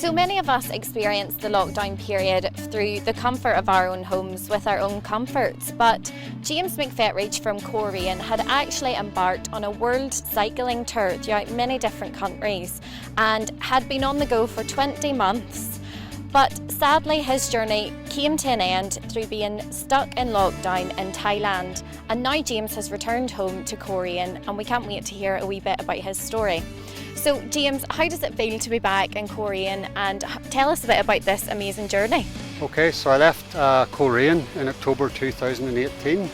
So many of us experienced the lockdown period through the comfort of our own homes with our own comforts, but James McFetridge from Coleraine had actually embarked on a world cycling tour throughout many different countries and had been on the go for 20 months. But sadly his journey came to an end through being stuck in lockdown in Thailand, and now James has returned home to Coleraine and we can't wait to hear a wee bit about his story. So James, how does it feel to be back in Coleraine, and tell us a bit about this amazing journey? Okay, so I left Coleraine in October 2018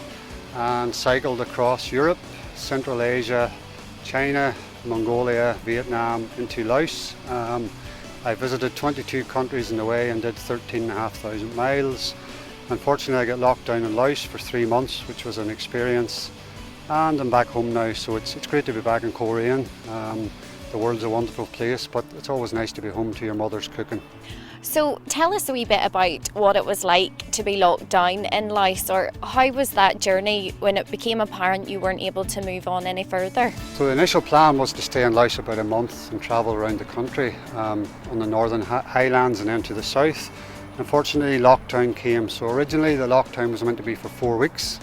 and cycled across Europe, Central Asia, China, Mongolia, Vietnam into Laos. I visited 22 countries in the way and did 13,500 miles. Unfortunately I got locked down in Laos for 3 months, which was an experience, and I'm back home now, so it's great to be back in Coleraine. The world's a wonderful place, but it's always nice to be home to your mother's cooking. So tell us a wee bit about what it was like to be locked down in Laos, or how was that journey when it became apparent you weren't able to move on any further? So the initial plan was to stay in Laos about a month and travel around the country on the northern highlands and then to the south. Unfortunately lockdown came, so originally the lockdown was meant to be for 4 weeks.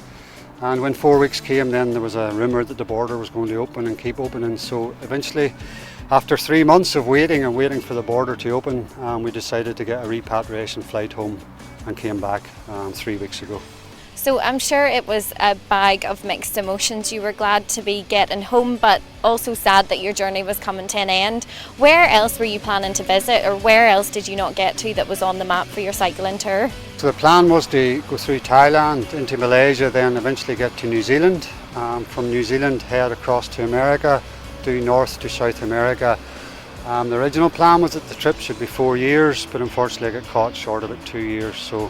And when 4 weeks came, then there was a rumour that the border was going to open and keep opening. So eventually, after 3 months of waiting and waiting for the border to open, we decided to get a repatriation flight home and came back 3 weeks ago. So I'm sure it was a bag of mixed emotions. You were glad to be getting home, but also sad that your journey was coming to an end. Where else were you planning to visit, or where else did you not get to that was on the map for your cycling tour? So the plan was to go through Thailand, into Malaysia, then eventually get to New Zealand. From New Zealand head across to America, due north to South America. The original plan was that the trip should be 4 years, but unfortunately I got caught short of it 2 years. So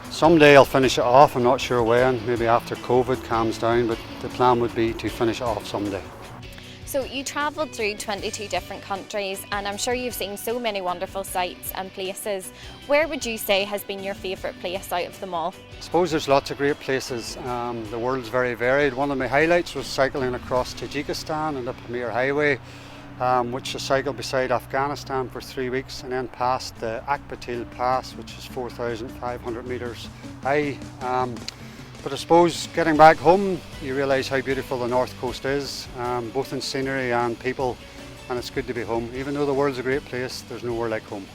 someday I'll finish it off, I'm not sure when, maybe after COVID calms down, but the plan would be to finish it off someday. So you travelled through 22 different countries, and I'm sure you've seen so many wonderful sights and places. Where would you say has been your favourite place out of them all? I suppose there's lots of great places. The world's very varied. One of my highlights was cycling across Tajikistan and the Pamir Highway, which I cycled beside Afghanistan for 3 weeks, and then past the Akbatil Pass, which is 4,500 metres high. But I suppose getting back home, you realise how beautiful the north coast is, both in scenery and people, and it's good to be home. Even though the world's a great place, there's nowhere like home.